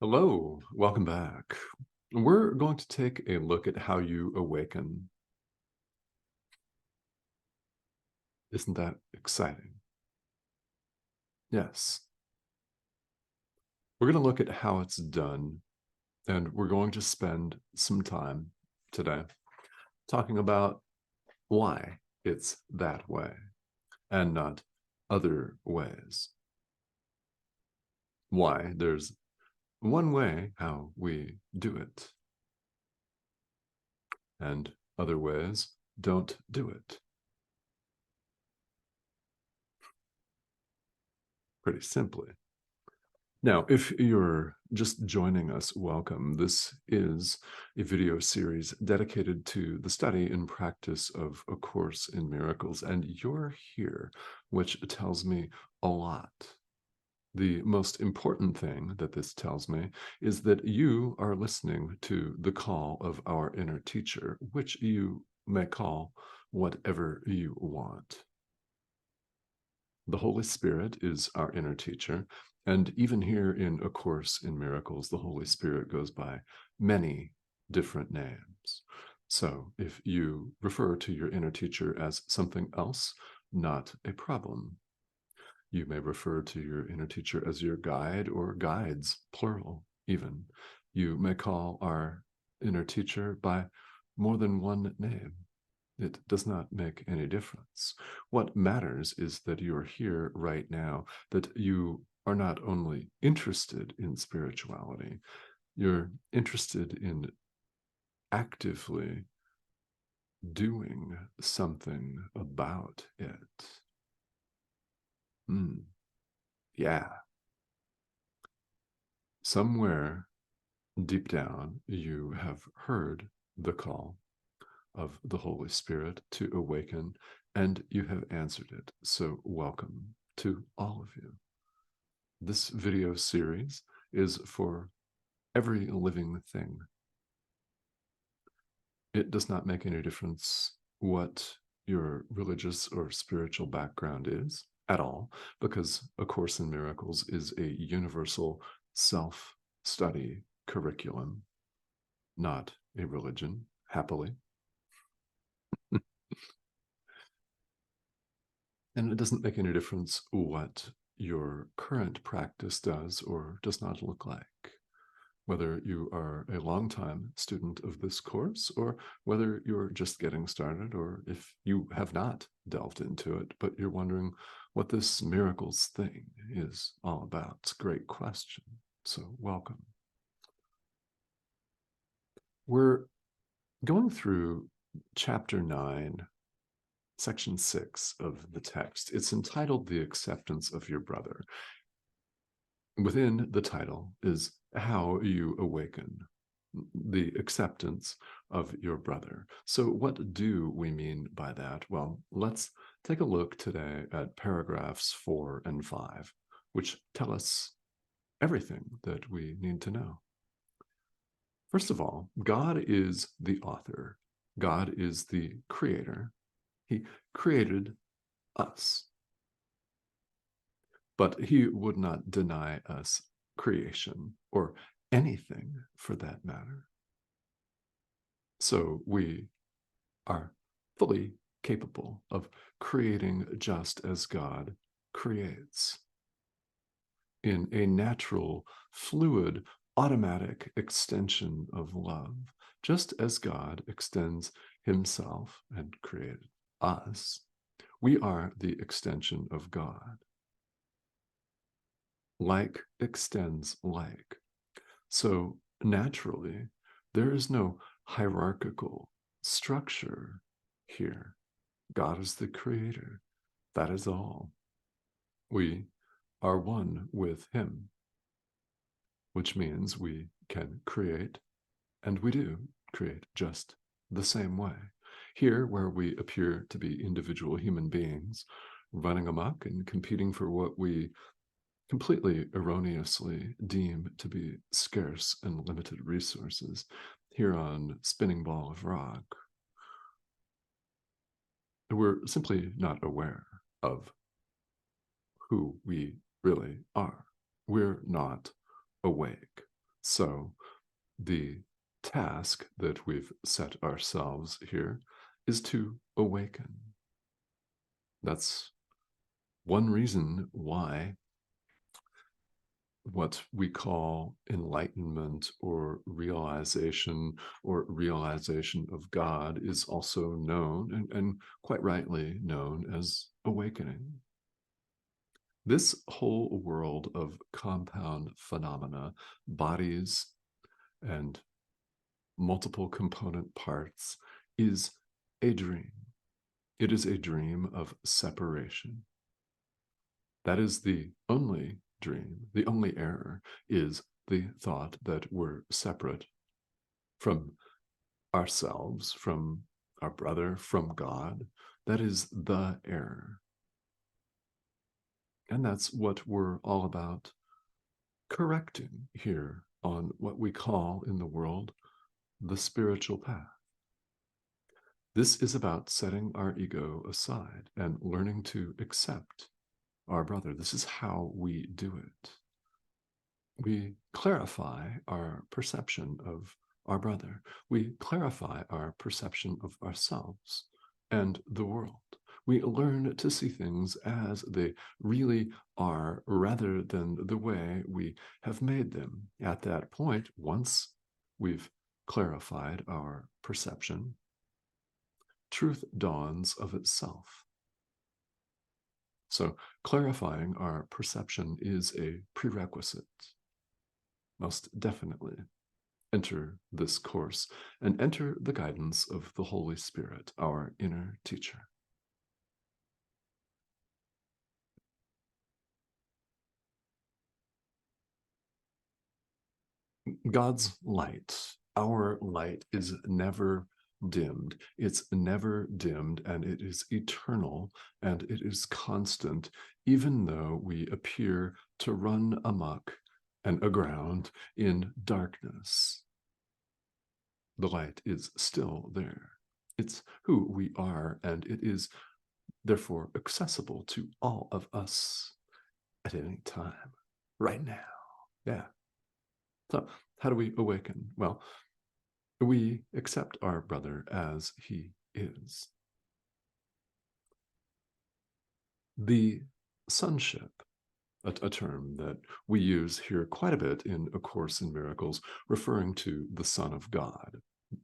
Hello, welcome back. We're going to take a look at how you awaken. Isn't that exciting? Yes. We're going to look at how it's done, and we're going to spend some time today talking about why it's that way and not other ways. Why there's one way how we do it, and other ways don't do it. Pretty simply. Now, if you're just joining us, welcome. This is a video series dedicated to the study and practice of A Course in Miracles, and you're here, which tells me a lot. The most important thing that this tells me is that you are listening to the call of our inner teacher, which you may call whatever you want. The Holy Spirit is our inner teacher. And even here in A Course in Miracles, the Holy Spirit goes by many different names. So if you refer to your inner teacher as something else, not a problem. You may refer to your inner teacher as your guide or guides, plural even. You may call our inner teacher by more than one name. It does not make any difference. What matters is that you're here right now, that you are not only interested in spirituality, you're interested in actively doing something about it. Yeah. Somewhere deep down, you have heard the call of the Holy Spirit to awaken, and you have answered it. So welcome to all of you. This video series is for every living thing. It does not make any difference what your religious or spiritual background is at all, because A Course in Miracles is a universal self-study curriculum, not a religion, happily. And it doesn't make any difference what your current practice does or does not look like, whether you are a long-time student of this course or whether you're just getting started, or if you have not delved into it, but you're wondering what this miracles thing is all about. It's a great question. So welcome. We're going through chapter 9, section 6 of the text. It's entitled The Acceptance of Your Brother. Within the title is how you awaken the acceptance of your brother. So what do we mean by that? Well, let's take a look today at paragraphs 4 and 5, which tell us everything that we need to know. First of all, God is the author. God is the creator. He created us. But he would not deny us creation or anything for that matter. So we are fully capable of creating just as God creates in a natural, fluid, automatic extension of love, just as God extends himself and created us. We are the extension of God. Like extends like. So naturally, there is no hierarchical structure here. God is the creator. That is all. We are one with him, which means we can create, and we do create just the same way. Here, where we appear to be individual human beings, running amok and competing for what we completely erroneously deem to be scarce and limited resources here on Spinning Ball of Rock, we're simply not aware of who we really are. We're not awake. So the task that we've set ourselves here is to awaken. That's one reason why what we call enlightenment or realization of God is also known, and quite rightly known, as awakening. This whole world of compound phenomena, bodies and multiple component parts, is a dream. It is a dream of separation. That is the only dream. The only error is the thought that we're separate from ourselves, from our brother, from God. That is the error. And that's what we're all about correcting here on what we call in the world the spiritual path. This is about setting our ego aside and learning to accept our brother. This is how we do it. We clarify our perception of our brother. We clarify our perception of ourselves and the world. We learn to see things as they really are rather than the way we have made them. At that point, once we've clarified our perception, truth dawns of itself. So clarifying our perception is a prerequisite. Most definitely enter this course and enter the guidance of the Holy Spirit, our inner teacher. God's light, our light, is never dimmed. It's never dimmed, and it is eternal, and it is constant, even though we appear to run amok and aground in darkness. The light is still there. It's who we are, and it is therefore accessible to all of us at any time, right now. Yeah. So how do we awaken? Well, we accept our brother as he is. The sonship, a term that we use here quite a bit in A Course in Miracles, referring to the Son of God.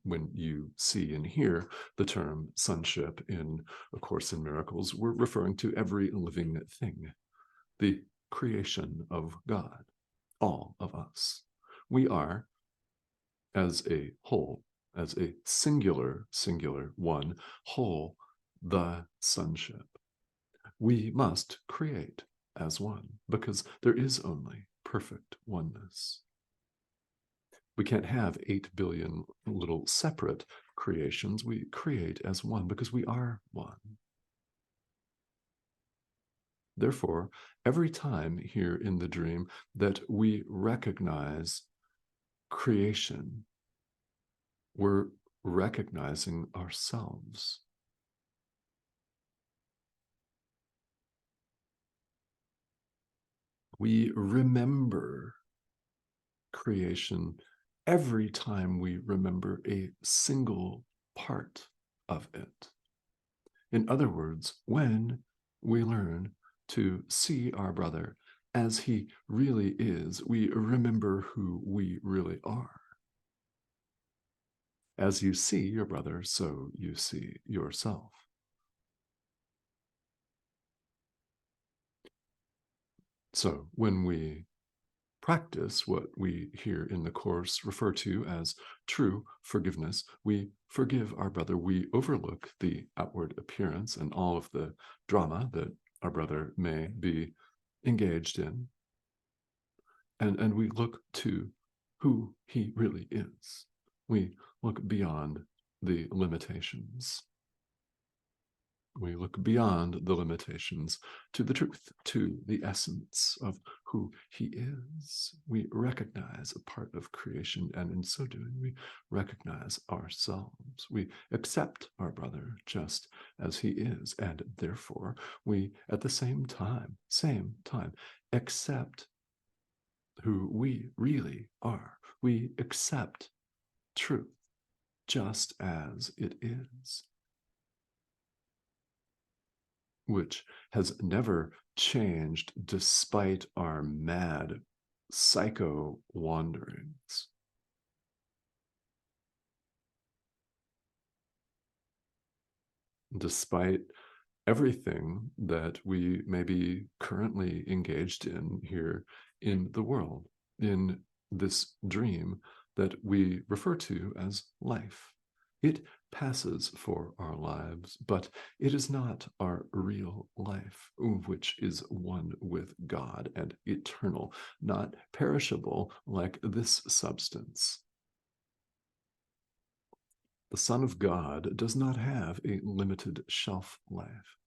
When you see and hear the term sonship in A Course in Miracles, we're referring to every living thing, the creation of God, all of us. We are, as a whole, as a singular one, whole, the sonship. We must create as one, because there is only perfect oneness. We can't have 8 billion little separate creations. We create as one because we are one. Therefore, every time here in the dream that we recognize creation, we're recognizing ourselves. We remember creation every time we remember a single part of it. In other words, when we learn to see our brother as he really is, we remember who we really are. As you see your brother, so you see yourself. So when we practice what we here in the Course refer to as true forgiveness, we forgive our brother. We overlook the outward appearance and all of the drama that our brother may be engaged in. And we look to who he really is. We look beyond the limitations. We look beyond the limitations to the truth, to the essence of who he is. We recognize a part of creation, and in so doing, we recognize ourselves. We accept our brother just as he is, and therefore we, at the same time, accept who we really are. We accept truth just as it is, which has never changed despite our mad psycho wanderings. Despite everything that we may be currently engaged in here in the world, in this dream that we refer to as life. It passes for our lives, but it is not our real life, which is one with God and eternal, not perishable like this substance. The Son of God does not have a limited shelf life.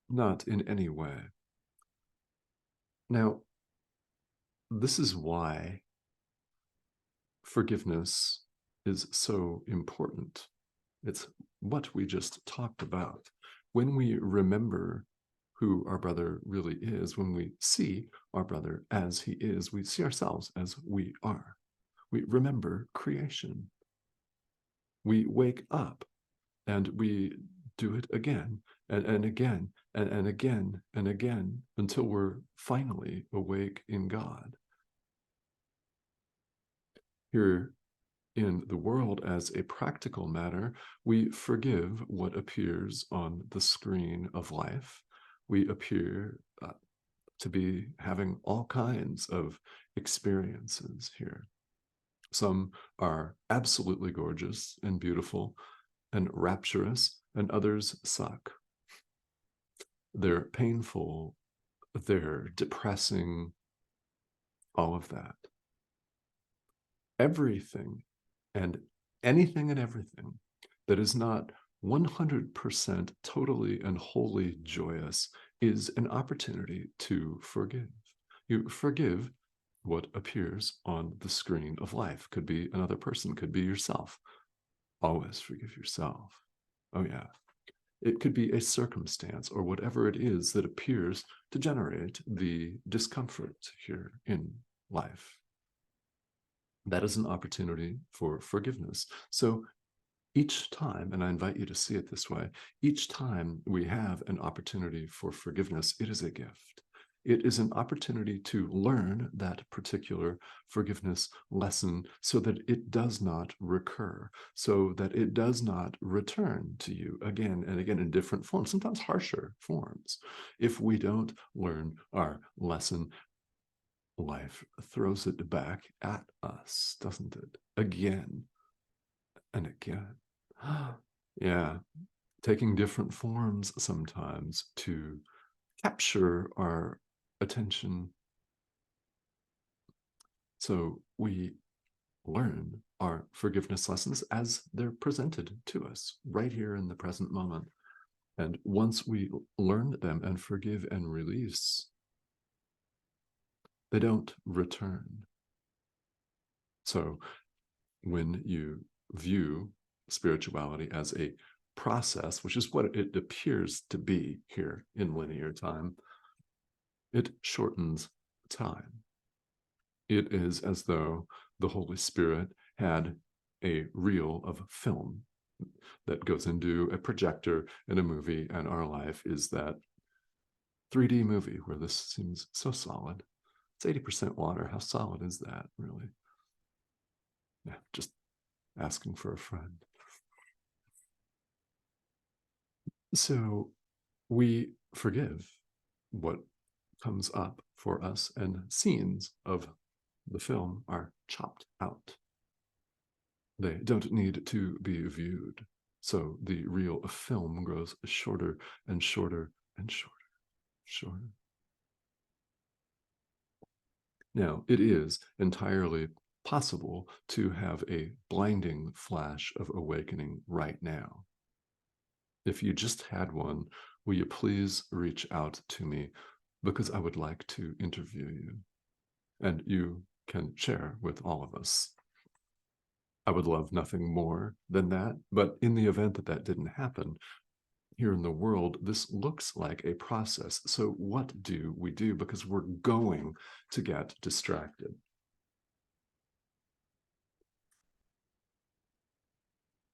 Not in any way. Now, this is why forgiveness is so important. It's what we just talked about. When we remember who our brother really is, when we see our brother as he is, we see ourselves as we are. We remember creation. We wake up and we do it again and again and again and again until we're finally awake in God. Here in the world, as a practical matter, we forgive what appears on the screen of life. We appear to be having all kinds of experiences here. Some are absolutely gorgeous and beautiful and rapturous, and others suck. They're painful, they're depressing, all of that. Everything and anything and everything that is not 100% totally and wholly joyous is an opportunity to forgive. You forgive what appears on the screen of life. Could be another person, could be yourself. Always forgive yourself. Oh, yeah. It could be a circumstance or whatever it is that appears to generate the discomfort here in life. That is an opportunity for forgiveness. So each time, and I invite you to see it this way, each time we have an opportunity for forgiveness, it is a gift. It is an opportunity to learn that particular forgiveness lesson so that it does not recur, so that it does not return to you again and again in different forms, sometimes harsher forms. If we don't learn our lesson, life throws it back at us, doesn't it? Again and again. Yeah, taking different forms sometimes to capture our attention. So we learn our forgiveness lessons as they're presented to us right here in the present moment. And once we learn them and forgive and release, they don't return. So when you view spirituality as a process, which is what it appears to be here in linear time, it shortens time. It is as though the Holy Spirit had a reel of film that goes into a projector in a movie, and our life is that 3D movie where this seems so solid. It's 80% water. How solid is that, really? Yeah, just asking for a friend. So we forgive what comes up for us, and scenes of the film are chopped out. They don't need to be viewed. So the reel of film grows shorter and shorter and shorter. Now, it is entirely possible to have a blinding flash of awakening right now. If you just had one, will you please reach out to me, because I would like to interview you, and you can share with all of us. I would love nothing more than that, but in the event that that didn't happen, here in the world, this looks like a process. So what do we do? Because we're going to get distracted.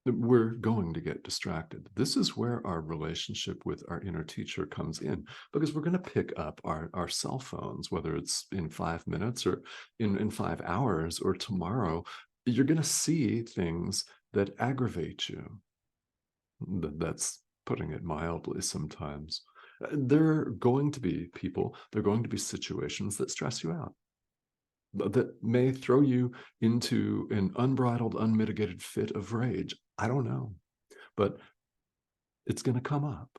We're going to get distracted. This is where our relationship with our inner teacher comes in, because we're going to pick up our cell phones, whether it's in 5 minutes or in 5 hours or tomorrow. You're going to see things that aggravate you. That's putting it mildly sometimes. There are going to be people, there are going to be situations that stress you out, that may throw you into an unbridled, unmitigated fit of rage. I don't know, but it's going to come up.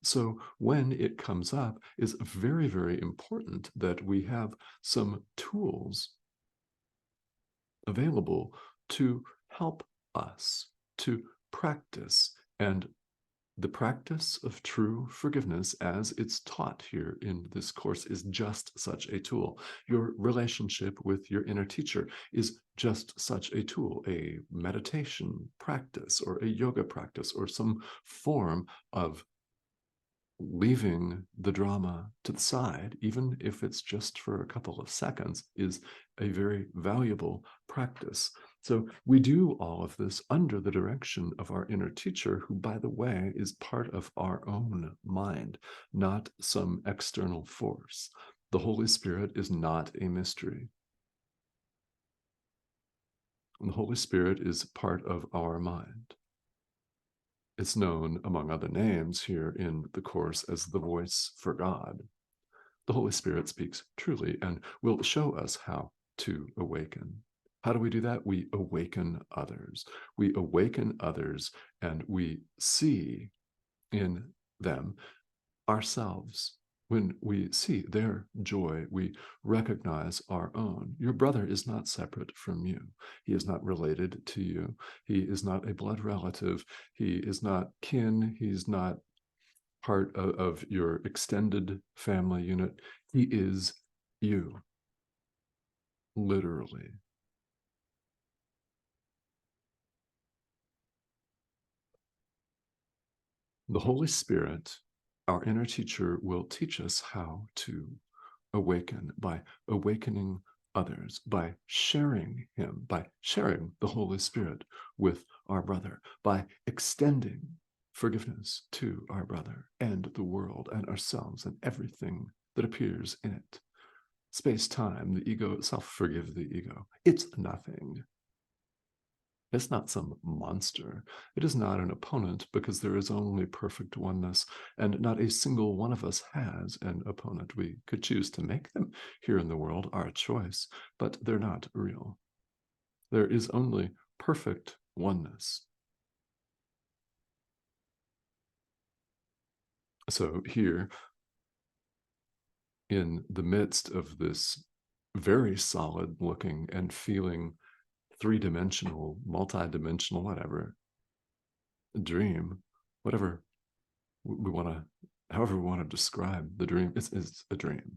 So when it comes up, it's very, very important that we have some tools available to help us to practice. And the practice of true forgiveness, as it's taught here in this course, is just such a tool. Your relationship with your inner teacher is just such a tool, a meditation practice or a yoga practice or some form of leaving the drama to the side, even if it's just for a couple of seconds, is a very valuable practice. So we do all of this under the direction of our inner teacher, who, by the way, is part of our own mind, not some external force. The Holy Spirit is not a mystery. The Holy Spirit is part of our mind. It's known, among other names here in the Course, as the voice for God. The Holy Spirit speaks truly and will show us how to awaken. How do we do that? We awaken others. We awaken others and we see in them ourselves. When we see their joy, we recognize our own. Your brother is not separate from you. He is not related to you. He is not a blood relative. He is not kin. He's not part of your extended family unit. He is you, literally. The Holy Spirit, our inner teacher, will teach us how to awaken by awakening others, by sharing Him, by sharing the Holy Spirit with our brother, by extending forgiveness to our brother and the world and ourselves and everything that appears in it. Space, time, the ego itself, forgive the ego. It's nothing. It's not some monster. It is not an opponent, because there is only perfect oneness, and not a single one of us has an opponent. We could choose to make them here in the world, our choice, but they're not real. There is only perfect oneness. So here, in the midst of this very solid looking and feeling three-dimensional, multi-dimensional, whatever, dream, whatever we want to, however we want to describe the dream, it's a dream.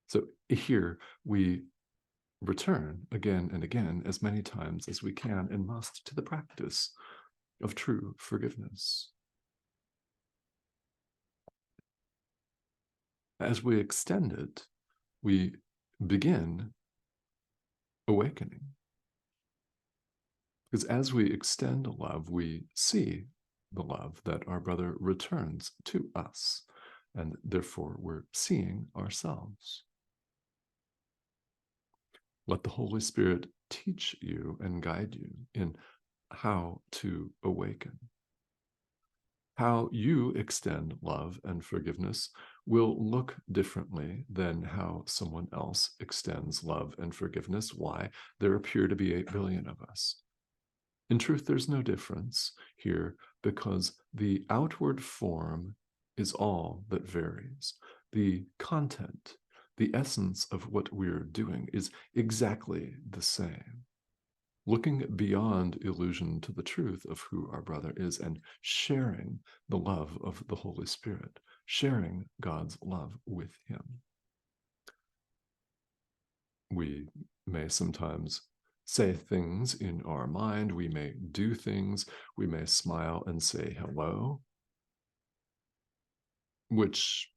So here we return again and again, as many times as we can and must, to the practice of true forgiveness. As we extend it, we begin awakening. Because as we extend love, we see the love that our brother returns to us, and therefore we're seeing ourselves. Let the Holy Spirit teach you and guide you in how to awaken. How you extend love and forgiveness will look differently than how someone else extends love and forgiveness. Why? There appear to be 8 billion of us. In truth, there's no difference here, because the outward form is all that varies. The content, the essence of what we're doing is exactly the same. Looking beyond illusion to the truth of who our brother is and sharing the love of the Holy Spirit, sharing God's love with him. We may sometimes say things in our mind. We may do things. We may smile and say hello, which,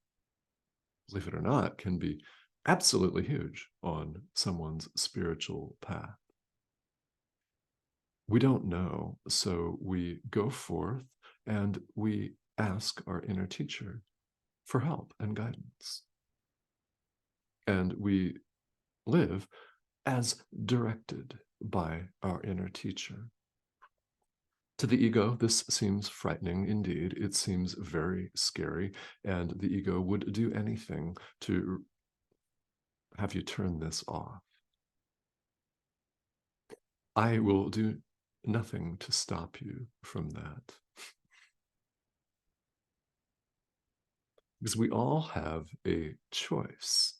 believe it or not, can be absolutely huge on someone's spiritual path. We don't know, so we go forth and we ask our inner teacher for help and guidance. And we live as directed by our inner teacher. To the ego, this seems frightening indeed. It seems very scary, and the ego would do anything to have you turn this off. I will do nothing to stop you from that. Because we all have a choice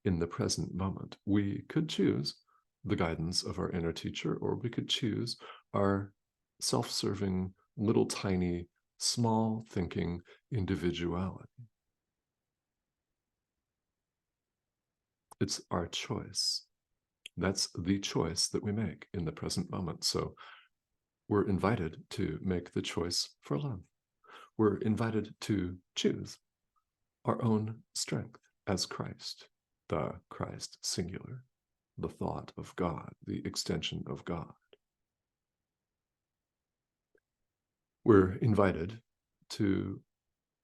in the present moment. We could choose the guidance of our inner teacher, or we could choose our self-serving, little tiny, small thinking individuality. It's our choice. That's the choice that we make in the present moment. So we're invited to make the choice for love. We're invited to choose our own strength as Christ, the Christ singular, the thought of God, the extension of God. We're invited to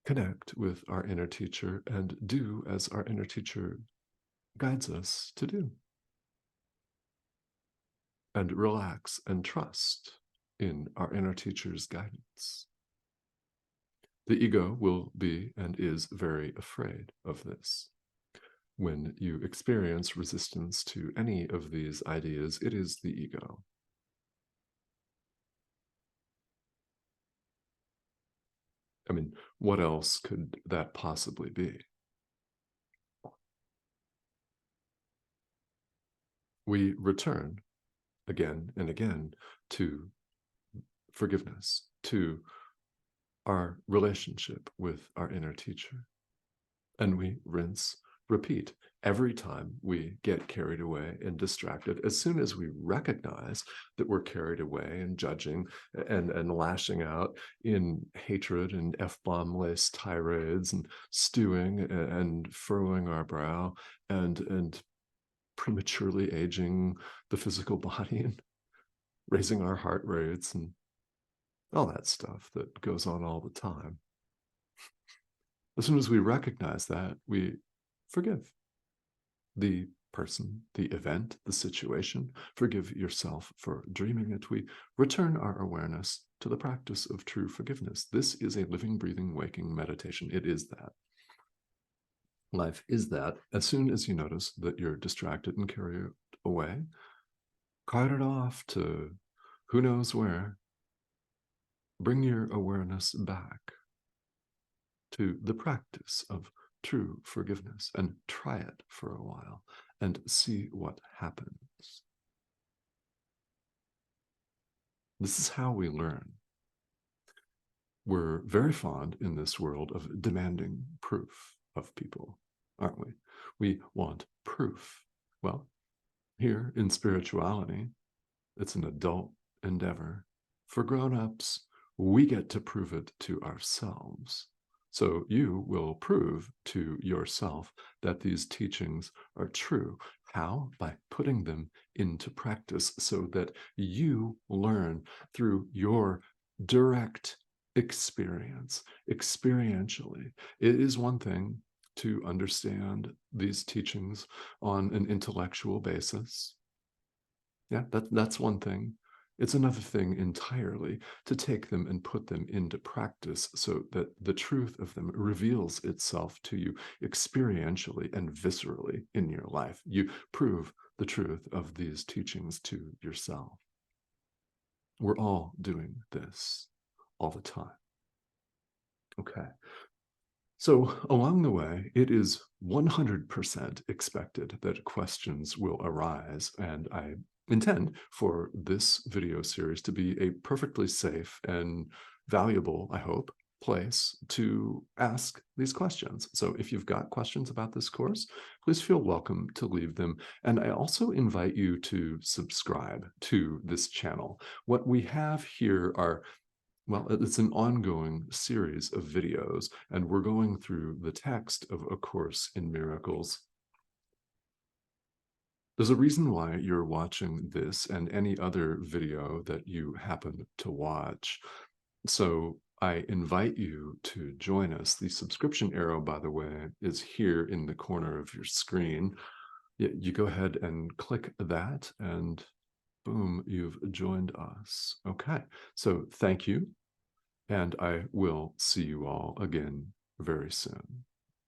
connect with our inner teacher and do as our inner teacher guides us to do. And relax and trust in our inner teacher's guidance. The ego will be and is very afraid of this. When you experience resistance to any of these ideas, it is the ego. I mean, what else could that possibly be? We return again and again to forgiveness, to our relationship with our inner teacher. And we rinse, repeat. Every time we get carried away and distracted, as soon as we recognize that we're carried away and judging and lashing out in hatred and F-bomb laced tirades and stewing and furrowing our brow and prematurely aging the physical body and raising our heart rates and all that stuff that goes on all the time. As soon as we recognize that, we forgive the person, the event, the situation. Forgive yourself for dreaming it. We return our awareness to the practice of true forgiveness. This is a living, breathing, waking meditation. It is that. Life is that. As soon as you notice that you're distracted and carried away, cart it off to who knows where. Bring your awareness back to the practice of true forgiveness and try it for a while and see what happens. This is how we learn. We're very fond in this world of demanding proof of people, aren't we? We want proof. Well, here in spirituality, it's an adult endeavor. For grown-ups, we get to prove it to ourselves. So you will prove to yourself that these teachings are true. How? By putting them into practice so that you learn through your direct experience, experientially. It is one thing to understand these teachings on an intellectual basis. Yeah, that's one thing. It's another thing entirely to take them and put them into practice so that the truth of them reveals itself to you experientially and viscerally in your life. You prove the truth of these teachings to yourself. We're all doing this all the time. Okay. So along the way, it is 100% expected that questions will arise, and I intend for this video series to be a perfectly safe and valuable, I hope, place to ask these questions. So if you've got questions about this course, please feel welcome to leave them. And I also invite you to subscribe to this channel. What we have here are, well, it's an ongoing series of videos, and we're going through the text of A Course in Miracles. There's a reason why you're watching this and any other video that you happen to watch. So I invite you to join us. The subscription arrow, by the way, is here in the corner of your screen. You go ahead and click that, and boom, you've joined us. Okay, so thank you, and I will see you all again very soon.